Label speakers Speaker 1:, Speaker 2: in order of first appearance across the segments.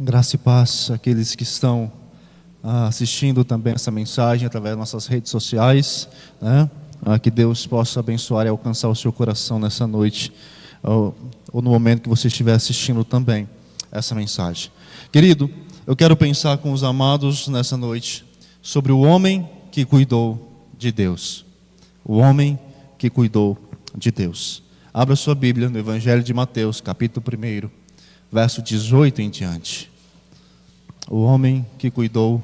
Speaker 1: Graça e paz àqueles que estão assistindo também essa mensagem através das nossas redes sociais, né? Que Deus possa abençoar e alcançar o seu coração nessa noite, ou no momento que você estiver assistindo também essa mensagem. Querido, eu quero pensar com os amados nessa noite sobre o homem que cuidou de Deus. O homem que cuidou de Deus. Abra sua Bíblia no Evangelho de Mateus, capítulo 1, verso 18 em diante. O homem que cuidou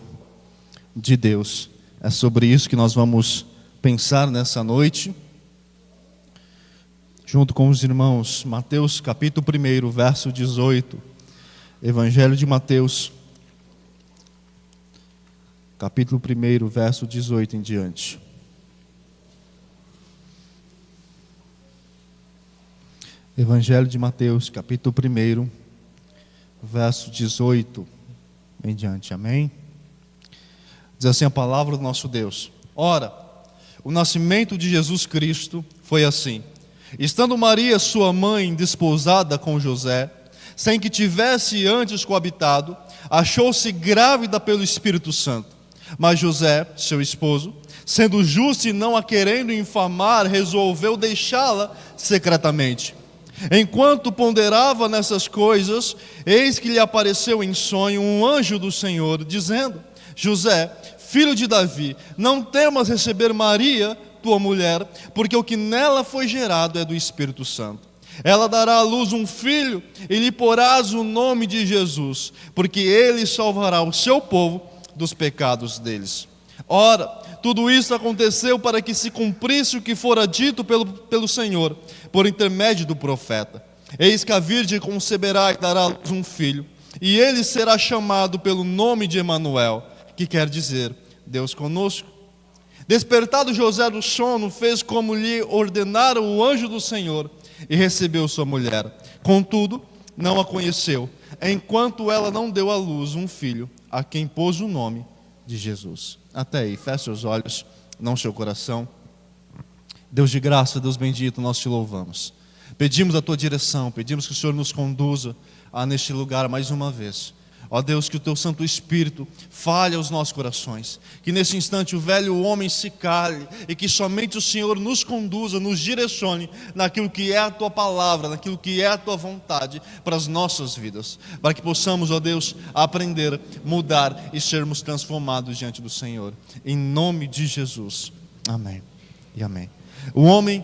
Speaker 1: de Deus. É sobre isso que nós vamos pensar nessa noite, junto com os irmãos. Mateus capítulo 1, verso 18. Evangelho de Mateus, capítulo 1, verso 18 em diante. Evangelho de Mateus, capítulo 1, verso 18 em diante. Amém? Diz assim a palavra do nosso Deus: Ora, o nascimento de Jesus Cristo foi assim: estando Maria, sua mãe, desposada com José, sem que tivesse antes coabitado, achou-se grávida pelo Espírito Santo. Mas José, seu esposo, sendo justo e não a querendo infamar, resolveu deixá-la secretamente. Enquanto ponderava nessas coisas, eis que lhe apareceu em sonho um anjo do Senhor, dizendo: José, filho de Davi, não temas receber Maria, tua mulher, porque o que nela foi gerado é do Espírito Santo. Ela dará à luz um filho, e lhe porás o nome de Jesus, porque ele salvará o seu povo dos pecados deles. Ora, tudo isso aconteceu para que se cumprisse o que fora dito pelo Senhor, por intermédio do profeta: eis que a virgem conceberá e dará à luz um filho, e ele será chamado pelo nome de Emanuel, que quer dizer Deus conosco. Despertado José do sono, fez como lhe ordenara o anjo do Senhor, e recebeu sua mulher. Contudo, não a conheceu, enquanto ela não deu à luz um filho, a quem pôs o nome de Jesus. Até aí, feche seus olhos, não seu coração. Deus de graça, Deus bendito, nós te louvamos. Pedimos a tua direção, pedimos que o Senhor nos conduza neste lugar mais uma vez. Ó Deus, que o teu Santo Espírito fale aos nossos corações, que nesse instante o velho homem se cale, e que somente o Senhor nos conduza, nos direcione naquilo que é a tua palavra, naquilo que é a tua vontade para as nossas vidas, para que possamos, ó Deus, aprender, mudar e sermos transformados diante do Senhor, em nome de Jesus, amém e amém. O homem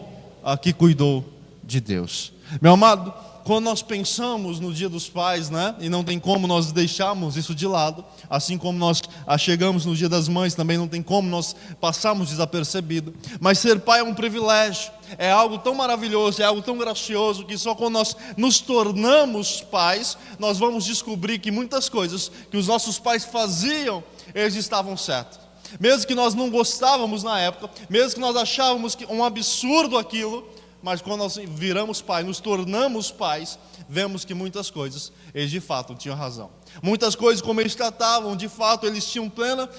Speaker 1: que cuidou de Deus. Meu amado, quando nós pensamos no Dia dos Pais, né? E não tem como nós deixarmos isso de lado, assim como nós chegamos no Dia das Mães, também não tem como nós passarmos desapercebido. Mas ser pai é um privilégio, é algo tão maravilhoso, é algo tão gracioso, que só quando nós nos tornamos pais, nós vamos descobrir que muitas coisas que os nossos pais faziam, eles estavam certos. Mesmo que nós não gostávamos na época, mesmo que nós achávamos que um absurdo aquilo, mas quando nós viramos pais, nos tornamos pais, vemos que muitas coisas, eles de fato tinham razão. Muitas coisas como eles tratavam, de fato eles tinham plena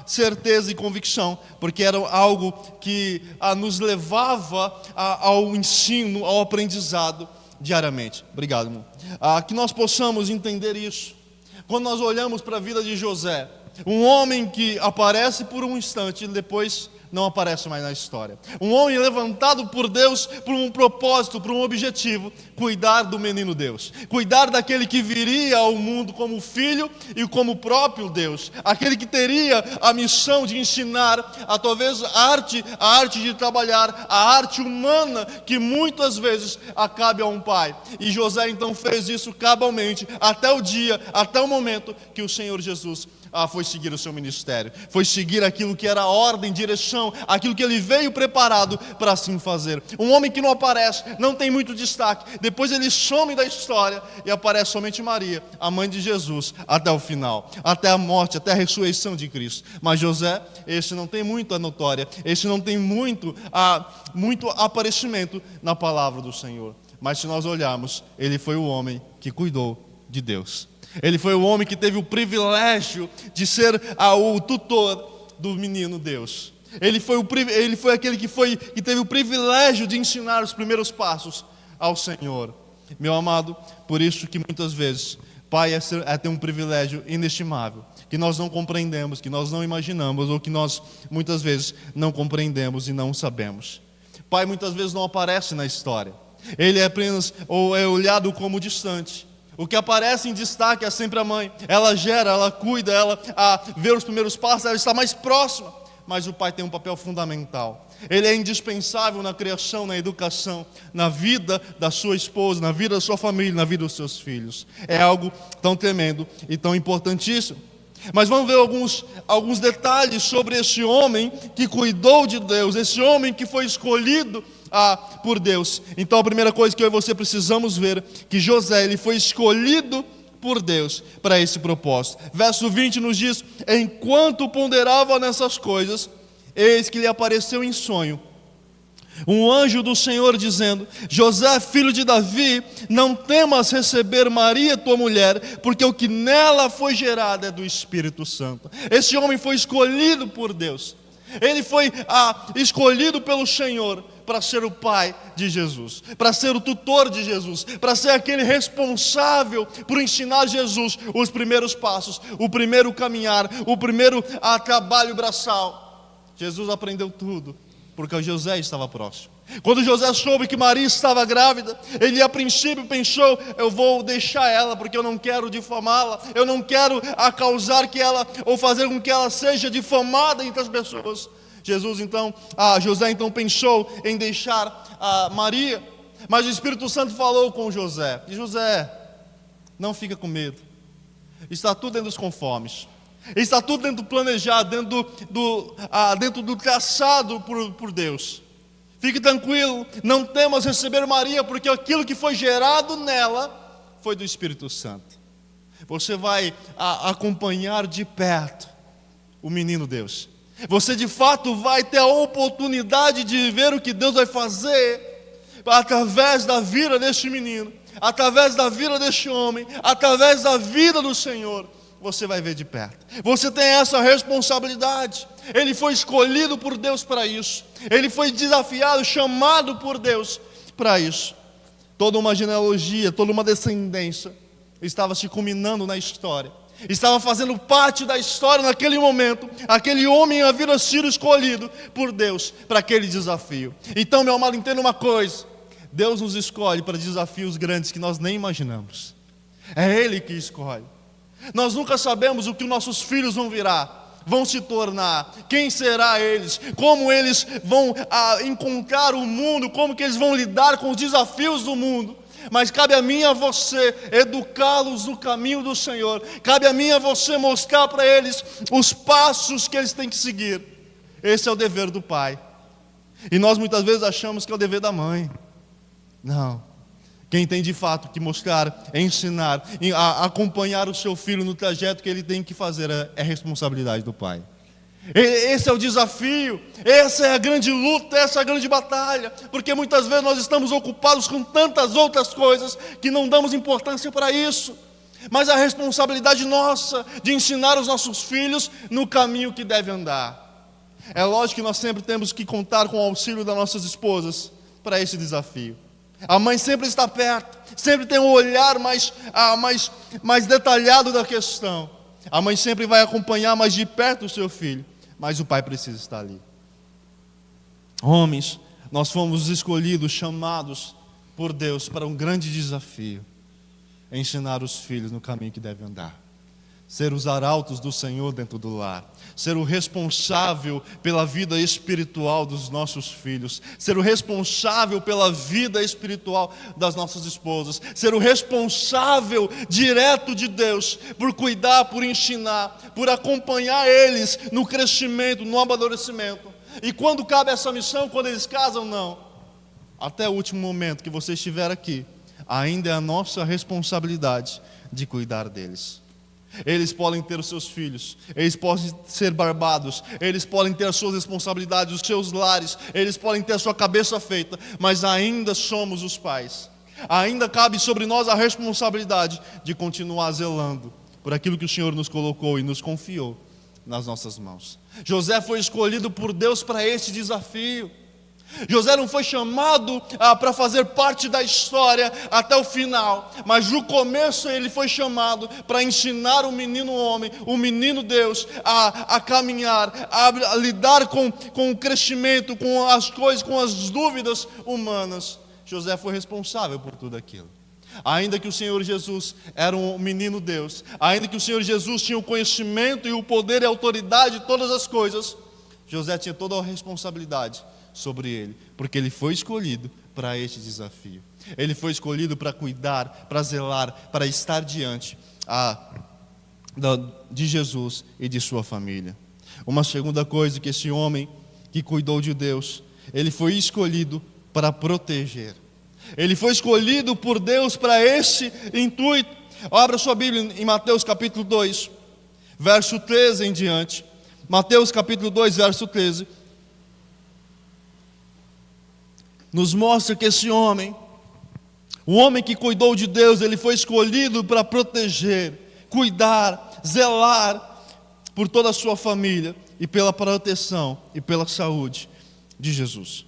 Speaker 1: certeza e convicção, porque era algo que nos levava ao ensino, ao aprendizado diariamente. Obrigado, irmão. Que nós possamos entender isso. Quando nós olhamos para a vida de José, um homem que aparece por um instante e depois não aparece mais na história. Um homem levantado por Deus por um propósito, por um objetivo: cuidar do menino Deus, cuidar daquele que viria ao mundo como filho e como próprio Deus, aquele que teria a missão de ensinar talvez a arte de trabalhar, a arte humana que muitas vezes cabe a um pai. E José então fez isso cabalmente até o dia, até o momento que o Senhor Jesus foi seguir o seu ministério, foi seguir aquilo que era a ordem, direção, aquilo que ele veio preparado para assim fazer. Um homem que não aparece, não tem muito destaque, depois ele some da história e aparece somente Maria, a mãe de Jesus, até o final, até a morte, até a ressurreição de Cristo. Mas José, esse não tem muita notória, esse não tem muito aparecimento na palavra do Senhor. Mas se nós olharmos, ele foi o homem que cuidou de Deus. Ele foi o homem que teve o privilégio de ser o tutor do menino Deus. Ele foi aquele que teve o privilégio de ensinar os primeiros passos ao Senhor. Meu amado, por isso que muitas vezes Pai é ter um privilégio inestimável, que nós não compreendemos, que nós não imaginamos, ou que nós muitas vezes não compreendemos e não sabemos. Pai muitas vezes não aparece na história. Ele é apenas, ou é olhado como distante. O que aparece em destaque é sempre a mãe. Ela gera, ela cuida, ela vê os primeiros passos, ela está mais próxima. Mas o pai tem um papel fundamental. Ele é indispensável na criação, na educação, na vida da sua esposa, na vida da sua família, na vida dos seus filhos. É algo tão tremendo e tão importantíssimo. Mas vamos ver alguns detalhes sobre esse homem que cuidou de Deus, esse homem que foi escolhido por Deus. Então a primeira coisa que eu e você precisamos ver, que José ele foi escolhido por Deus para esse propósito. Verso 20 nos diz: enquanto ponderava nessas coisas, eis que lhe apareceu em sonho um anjo do Senhor dizendo: José, filho de Davi, não temas receber Maria, tua mulher, porque o que nela foi gerado é do Espírito Santo. Esse homem foi escolhido por Deus. Ele foi escolhido pelo Senhor para ser o pai de Jesus, para ser o tutor de Jesus, para ser aquele responsável por ensinar Jesus os primeiros passos, o primeiro caminhar, o primeiro trabalho braçal. Jesus aprendeu tudo, porque José estava próximo. Quando José soube que Maria estava grávida, ele a princípio pensou: eu vou deixar ela, porque eu não quero difamá-la, eu não quero causar que ela, ou fazer com que ela seja difamada entre as pessoas. José então pensou em deixar Maria, mas o Espírito Santo falou com José: José, não fica com medo, está tudo dentro dos conformes, está tudo dentro do planejado, dentro do traçado por Deus. Fique tranquilo, não temas receber Maria, porque aquilo que foi gerado nela foi do Espírito Santo. Você vai acompanhar de perto o menino Deus. Você de fato vai ter a oportunidade de ver o que Deus vai fazer através da vida deste menino, através da vida deste homem, através da vida do Senhor. Você vai ver de perto. Você tem essa responsabilidade. Ele foi escolhido por Deus para isso. Ele foi desafiado, chamado por Deus para isso. Toda uma genealogia, toda uma descendência estava se culminando na história. Estava fazendo parte da história naquele momento. Aquele homem havia sido escolhido por Deus para aquele desafio. Então, meu amado, entenda uma coisa: Deus nos escolhe para desafios grandes que nós nem imaginamos. É Ele que escolhe. Nós nunca sabemos o que nossos filhos vão se tornar, quem será eles, como eles vão encontrar o mundo, como que eles vão lidar com os desafios do mundo. Mas cabe a mim e a você educá-los no caminho do Senhor. Cabe a mim e a você mostrar para eles os passos que eles têm que seguir. Esse é o dever do pai. E nós muitas vezes achamos que é o dever da mãe. Não. Quem tem de fato que mostrar, ensinar, acompanhar o seu filho no trajeto que ele tem que fazer é responsabilidade do pai. Esse é o desafio, essa é a grande luta, essa é a grande batalha, porque muitas vezes nós estamos ocupados com tantas outras coisas que não damos importância para isso. Mas a responsabilidade nossa de ensinar os nossos filhos no caminho que deve andar. É lógico que nós sempre temos que contar com o auxílio das nossas esposas para esse desafio. A mãe sempre está perto, sempre tem um olhar mais detalhado da questão. A mãe sempre vai acompanhar mais de perto o seu filho, mas o pai precisa estar ali. Homens, nós fomos escolhidos, chamados por Deus para um grande desafio: ensinar os filhos no caminho que devem andar. Ser os arautos do Senhor dentro do lar. Ser o responsável pela vida espiritual dos nossos filhos. Ser o responsável pela vida espiritual das nossas esposas. Ser o responsável direto de Deus por cuidar, por ensinar, por acompanhar eles no crescimento, no amadurecimento. E quando cabe essa missão, quando eles casam, não. Até o último momento que você estiver aqui, ainda é a nossa responsabilidade de cuidar deles. Eles podem ter os seus filhos, eles podem ser barbados, eles podem ter as suas responsabilidades, os seus lares, eles podem ter a sua cabeça feita, mas ainda somos os pais. Ainda cabe sobre nós a responsabilidade de continuar zelando por aquilo que o Senhor nos colocou e nos confiou nas nossas mãos. José foi escolhido por Deus para esse desafio. José não foi chamado para fazer parte da história até o final, mas no começo ele foi chamado para ensinar o menino homem, o menino Deus, a caminhar, a lidar com o crescimento, com as coisas, com as dúvidas humanas. José foi responsável por tudo aquilo. Ainda que o Senhor Jesus era um menino Deus, ainda que o Senhor Jesus tinha o conhecimento e o poder e a autoridade de todas as coisas, José tinha toda a responsabilidade sobre ele, porque ele foi escolhido para este desafio. Ele foi escolhido para cuidar, para zelar, para estar diante de Jesus e de sua família. Uma segunda coisa que esse homem que cuidou de Deus, ele foi escolhido para proteger. Ele foi escolhido por Deus para esse intuito. Abra sua Bíblia em Mateus capítulo 2, verso 13 em diante. Mateus capítulo 2, verso 13. Nos mostra que esse homem, o homem que cuidou de Deus, ele foi escolhido para proteger, cuidar, zelar por toda a sua família e pela proteção e pela saúde de Jesus.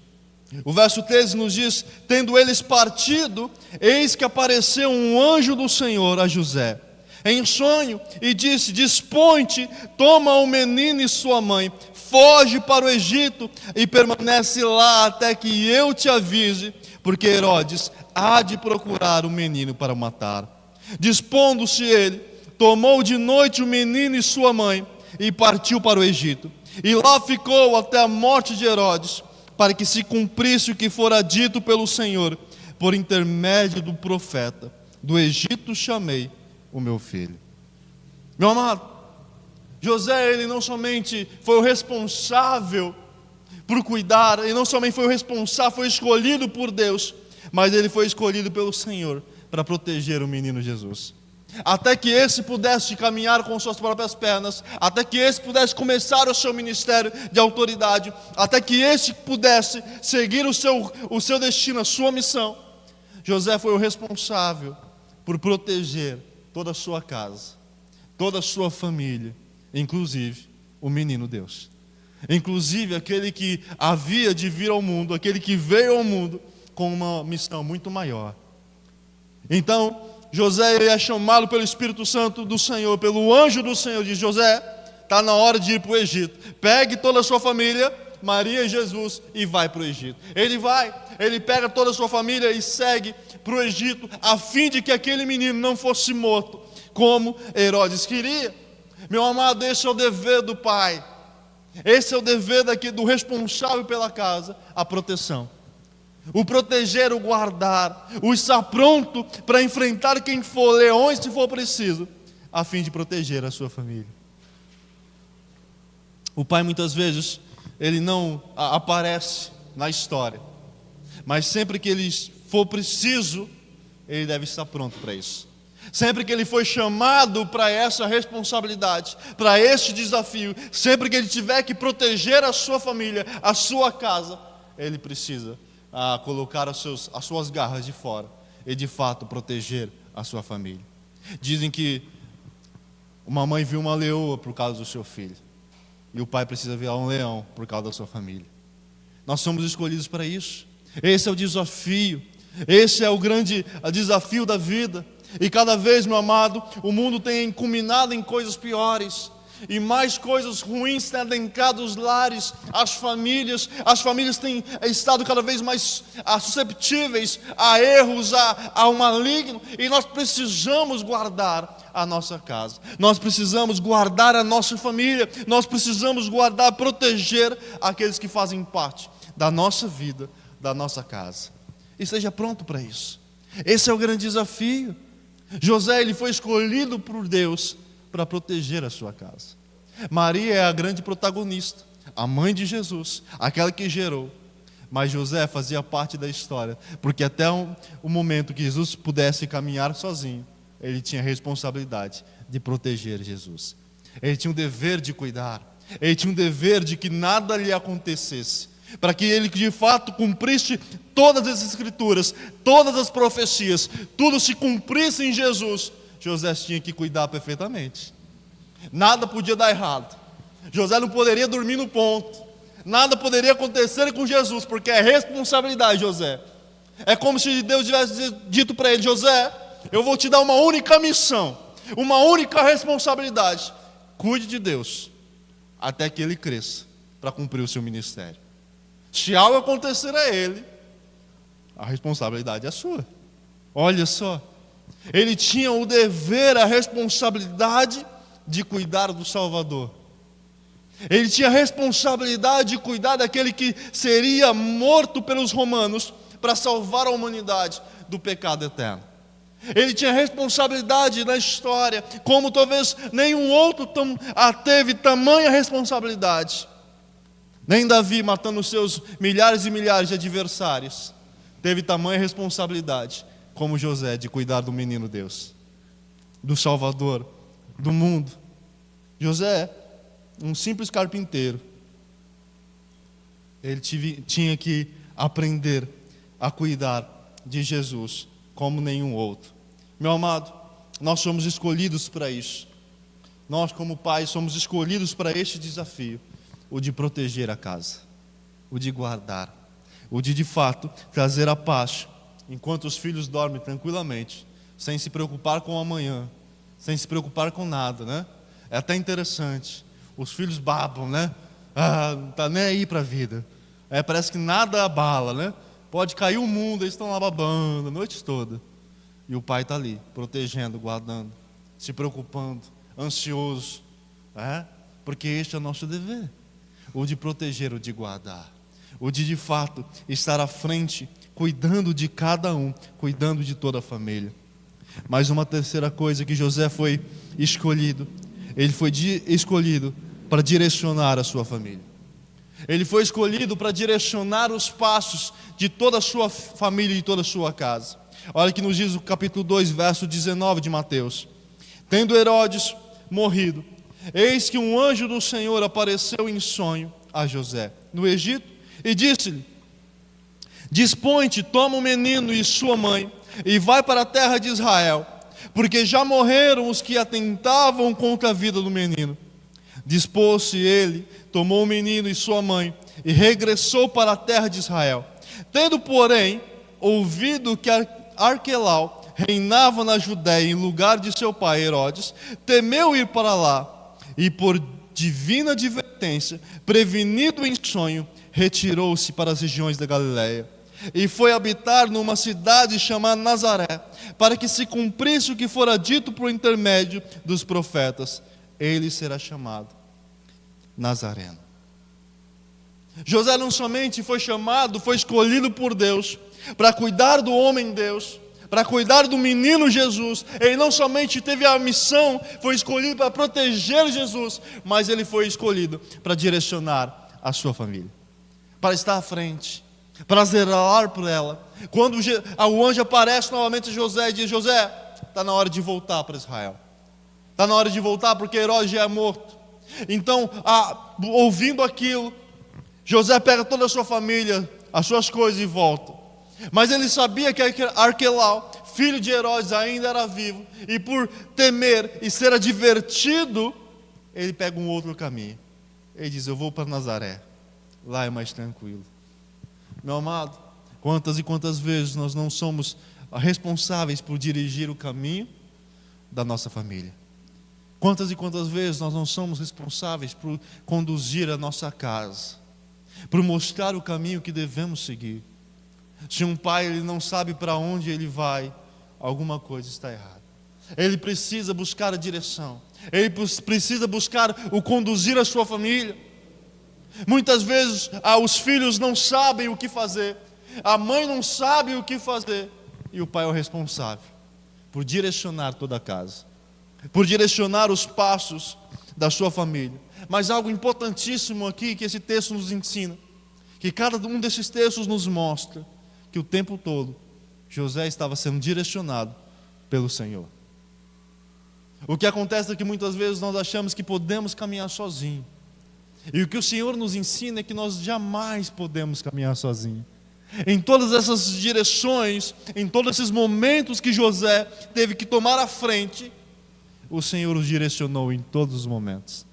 Speaker 1: O verso 13 nos diz: tendo eles partido, eis que apareceu um anjo do Senhor a José em sonho e disse: dispõe-te, toma o menino e sua mãe, foge para o Egito e permanece lá até que eu te avise, porque Herodes há de procurar o menino para matar. Dispondo-se ele, tomou de noite o menino e sua mãe e partiu para o Egito. E lá ficou até a morte de Herodes, para que se cumprisse o que fora dito pelo Senhor, por intermédio do profeta: do Egito chamei o meu filho. Meu amado, José, ele não somente foi o responsável por cuidar, ele não somente foi o responsável, foi escolhido por Deus, mas ele foi escolhido pelo Senhor para proteger o menino Jesus. Até que esse pudesse caminhar com suas próprias pernas, até que esse pudesse começar o seu ministério de autoridade, até que esse pudesse seguir o seu destino, a sua missão. José foi o responsável por proteger toda a sua casa, toda a sua família, inclusive o menino Deus, inclusive aquele que havia de vir ao mundo, aquele que veio ao mundo com uma missão muito maior. Então José, ele é chamado pelo Espírito Santo do Senhor, pelo anjo do Senhor, diz: José, está na hora de ir para o Egito, pegue toda a sua família, Maria e Jesus, e vai para o Egito. Ele pega toda a sua família e segue para o Egito, a fim de que aquele menino não fosse morto, como Herodes queria. Meu amado, esse é o dever do pai, esse é o dever do responsável pela casa, a proteção. O proteger, o guardar, o estar pronto para enfrentar quem for, leões se for preciso, a fim de proteger a sua família. O pai muitas vezes, ele não aparece na história, mas sempre que ele for preciso, ele deve estar pronto para isso. Sempre que ele foi chamado para essa responsabilidade, para este desafio, sempre que ele tiver que proteger a sua família, a sua casa, ele precisa colocar as suas garras de fora e de fato proteger a sua família. Dizem que uma mãe viu uma leoa por causa do seu filho, e o pai precisa ver um leão por causa da sua família. Nós somos escolhidos para isso. Esse é o desafio, esse é o grande desafio da vida. E cada vez, meu amado, o mundo tem culminado em coisas piores, e mais coisas ruins têm adentrado os lares, as famílias têm estado cada vez mais susceptíveis a erros, ao maligno, e nós precisamos guardar a nossa casa, nós precisamos guardar a nossa família, nós precisamos guardar, proteger aqueles que fazem parte da nossa vida, da nossa casa. E esteja pronto para isso. Esse é o grande desafio. José, ele foi escolhido por Deus para proteger a sua casa. Maria é a grande protagonista, a mãe de Jesus, aquela que gerou. Mas José fazia parte da história, porque até o momento que Jesus pudesse caminhar sozinho, ele tinha a responsabilidade de proteger Jesus. Ele tinha o dever de cuidar, ele tinha o dever de que nada lhe acontecesse, para que ele de fato cumprisse todas as escrituras, todas as profecias, tudo se cumprisse em Jesus. José tinha que cuidar perfeitamente. Nada podia dar errado. José não poderia dormir no ponto. Nada poderia acontecer com Jesus, porque é responsabilidade de José. É como se Deus tivesse dito para ele: José, eu vou te dar uma única missão, uma única responsabilidade. Cuide de Deus, até que ele cresça, para cumprir o seu ministério. Se algo acontecer a ele, a responsabilidade é sua. Olha só, ele tinha o dever, a responsabilidade de cuidar do Salvador. Ele tinha a responsabilidade de cuidar daquele que seria morto pelos romanos para salvar a humanidade do pecado eterno. Ele tinha responsabilidade na história, como talvez nenhum outro teve tamanha responsabilidade. Nem Davi, matando os seus milhares e milhares de adversários, teve tamanha responsabilidade como José, de cuidar do menino Deus, do Salvador, do mundo. José, um simples carpinteiro, ele tinha que aprender a cuidar de Jesus como nenhum outro. Meu amado, nós somos escolhidos para isso. Nós, como pais, somos escolhidos para este desafio: o de proteger a casa, o de guardar, o de fato trazer a paz, enquanto os filhos dormem tranquilamente, sem se preocupar com o amanhã, sem se preocupar com nada, né? É até interessante, os filhos babam, né? Não está nem aí para a vida. Parece que nada abala, né? Pode cair o mundo, eles estão lá babando a noite toda. E o pai está ali, protegendo, guardando, se preocupando, ansioso, porque este é o nosso dever: o de proteger, o de guardar, o de fato estar à frente, cuidando de cada um, cuidando de toda a família. Mas uma terceira coisa, que José foi escolhido, ele foi escolhido para direcionar a sua família. Ele foi escolhido para direcionar os passos de toda a sua família e de toda a sua casa. Olha que nos diz o capítulo 2, verso 19 de Mateus: tendo Herodes morrido, eis que um anjo do Senhor apareceu em sonho a José no Egito e disse-lhe: dispõe-te, toma o menino e sua mãe e vai para a terra de Israel, porque já morreram os que atentavam contra a vida do menino. Dispôs-se ele, tomou o menino e sua mãe e regressou para a terra de Israel. Tendo, porém, ouvido que Arquelau reinava na Judéia em lugar de seu pai Herodes, temeu ir para lá e, por divina advertência, prevenido em sonho, retirou-se para as regiões da Galileia e foi habitar numa cidade chamada Nazaré, para que se cumprisse o que fora dito por intermédio dos profetas: ele será chamado Nazareno. José não somente foi chamado, foi escolhido por Deus para cuidar do homem Deus, para cuidar do menino Jesus. Ele não somente teve a missão, foi escolhido para proteger Jesus, mas ele foi escolhido para direcionar a sua família, para estar à frente, para zelar por ela. Quando o anjo aparece novamente a José e diz: José, está na hora de voltar para Israel, está na hora de voltar, porque Herodes já é morto. Então, ouvindo aquilo, José pega toda a sua família, as suas coisas e volta. Mas ele sabia que Arquelau, filho de Herodes, ainda era vivo, e por temer e ser advertido, ele pega um outro caminho. Ele diz: eu vou para Nazaré, lá é mais tranquilo. Meu amado, quantas e quantas vezes nós não somos responsáveis por dirigir o caminho da nossa família? Quantas e quantas vezes nós não somos responsáveis por conduzir a nossa casa, por mostrar o caminho que devemos seguir? Se um pai ele não sabe para onde ele vai, alguma coisa está errada. Ele precisa buscar a direção, ele precisa buscar o conduzir a sua família. Muitas vezes os filhos não sabem o que fazer, a mãe não sabe o que fazer, e o pai é o responsável por direcionar toda a casa, por direcionar os passos da sua família. Mas algo importantíssimo aqui que esse texto nos ensina, que cada um desses textos nos mostra, que o tempo todo José estava sendo direcionado pelo Senhor. O que acontece é que muitas vezes nós achamos que podemos caminhar sozinhos, e o que o Senhor nos ensina é que nós jamais podemos caminhar sozinhos. Em todas essas direções, em todos esses momentos que José teve que tomar a frente, o Senhor os direcionou em todos os momentos.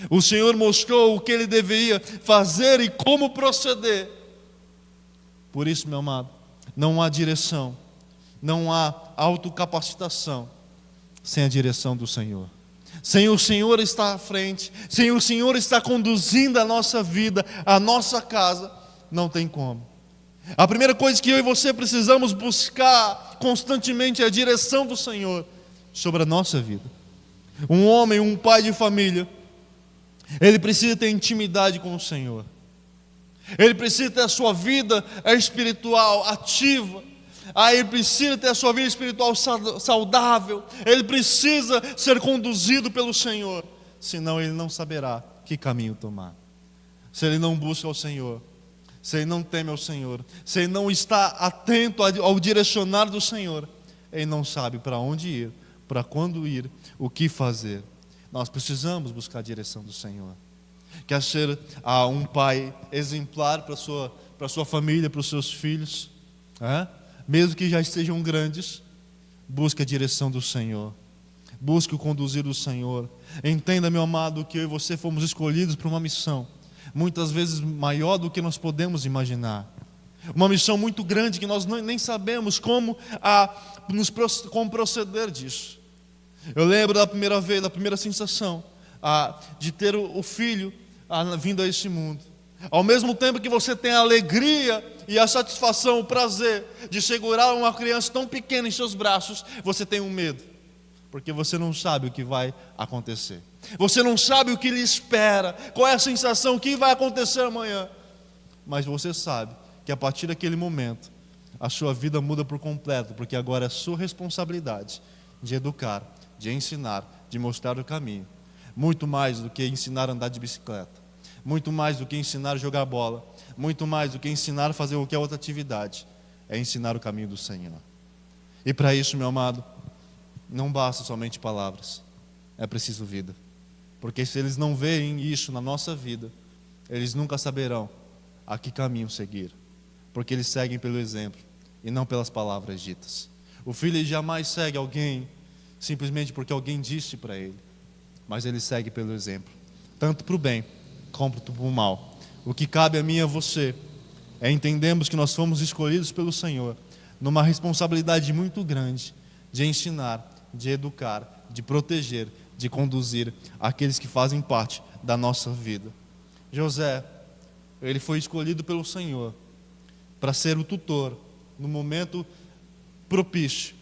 Speaker 1: O Senhor mostrou o que ele deveria fazer e como proceder. Por isso, meu amado, não há direção, não há autocapacitação sem a direção do Senhor. Sem o Senhor estar à frente, sem o Senhor estar conduzindo a nossa vida, a nossa casa, não tem como. A primeira coisa que eu e você precisamos buscar constantemente é a direção do Senhor sobre a nossa vida. Um homem, um pai de família, ele precisa ter intimidade com o Senhor. Ele precisa ter a sua vida espiritual ativa. Ele precisa ter a sua vida espiritual saudável. Ele precisa ser conduzido pelo Senhor. Senão ele não saberá que caminho tomar. Se ele não busca o Senhor, se ele não teme ao Senhor, se ele não está atento ao direcionar do Senhor, ele não sabe para onde ir, para quando ir, o que fazer. Nós precisamos buscar a direção do Senhor. Quer ser um pai exemplar para a sua família, para os seus filhos, mesmo que já estejam grandes, busque a direção do Senhor, busque o conduzir do Senhor. Entenda, meu amado, que eu e você fomos escolhidos para uma missão muitas vezes maior do que nós podemos imaginar. Uma missão muito grande que nós nem sabemos como proceder disso. Eu lembro da primeira vez, da primeira sensação de ter o filho vindo a este mundo. Ao mesmo tempo que você tem a alegria e a satisfação, o prazer de segurar uma criança tão pequena em seus braços, você tem um medo, porque você não sabe o que vai acontecer. Você não sabe o que lhe espera, qual é a sensação, o que vai acontecer amanhã. Mas você sabe que a partir daquele momento, a sua vida muda por completo, porque agora é sua responsabilidade de educar, de ensinar, de mostrar o caminho. Muito mais do que ensinar a andar de bicicleta, muito mais do que ensinar a jogar bola, muito mais do que ensinar a fazer qualquer outra atividade, é ensinar o caminho do Senhor. E para isso, meu amado, não basta somente palavras, é preciso vida. Porque se eles não veem isso na nossa vida, eles nunca saberão a que caminho seguir. Porque eles seguem pelo exemplo e não pelas palavras ditas. O filho jamais segue alguém simplesmente porque alguém disse para ele, mas ele segue pelo exemplo, tanto para o bem como para o mal. O que cabe a mim e a você é entendermos que nós fomos escolhidos pelo Senhor numa responsabilidade muito grande de ensinar, de educar, de proteger, de conduzir aqueles que fazem parte da nossa vida. José, ele foi escolhido pelo Senhor para ser o tutor no momento propício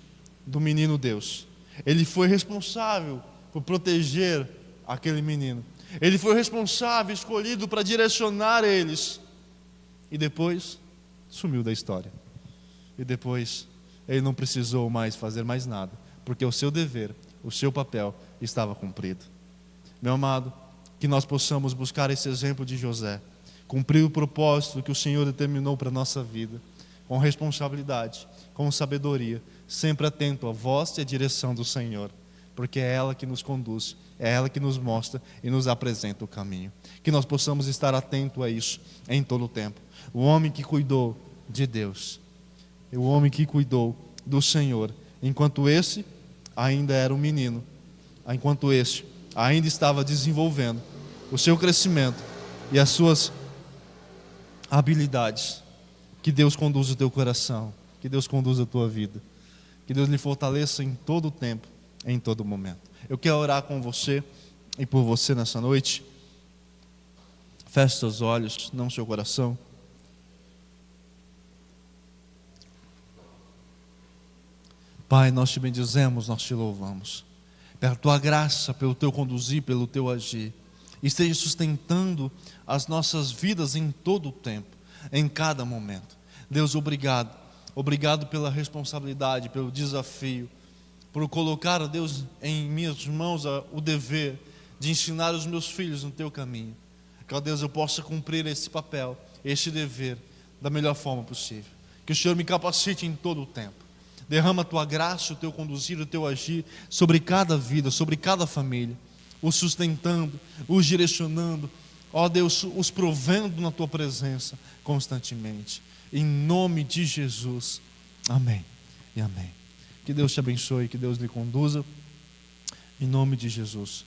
Speaker 1: do menino Deus. Ele foi responsável por proteger aquele menino. Ele foi responsável, escolhido para direcionar eles. E depois sumiu da história. E depois ele não precisou mais fazer mais nada, porque o seu dever, o seu papel estava cumprido. Meu amado, que nós possamos buscar esse exemplo de José, cumprir o propósito que o Senhor determinou para a nossa vida, com responsabilidade, com sabedoria, sempre atento à voz e à direção do Senhor, porque é ela que nos conduz, é ela que nos mostra e nos apresenta o caminho. Que nós possamos estar atentos a isso em todo o tempo. O homem que cuidou de Deus, o homem que cuidou do Senhor, enquanto esse ainda era um menino, enquanto esse ainda estava desenvolvendo o seu crescimento e as suas habilidades. Que Deus conduza o teu coração, que Deus conduza a tua vida, que Deus lhe fortaleça em todo o tempo, em todo momento. Eu quero orar com você e por você nessa noite. Feche seus olhos, não seu coração. Pai, nós te bendizemos, nós te louvamos pela tua graça, pelo teu conduzir, pelo teu agir. Esteja sustentando as nossas vidas em todo o tempo, em cada momento. Deus, obrigado. Obrigado pela responsabilidade, pelo desafio, por colocar, Deus, em minhas mãos o dever de ensinar os meus filhos no teu caminho. Que, ó Deus, eu possa cumprir esse papel, esse dever, da melhor forma possível. Que o Senhor me capacite em todo o tempo. Derrama a tua graça, o teu conduzir, o teu agir sobre cada vida, sobre cada família, os sustentando, os direcionando, ó Deus, os provendo na tua presença constantemente. Em nome de Jesus. Amém e amém. Que Deus te abençoe, que Deus lhe conduza. Em nome de Jesus.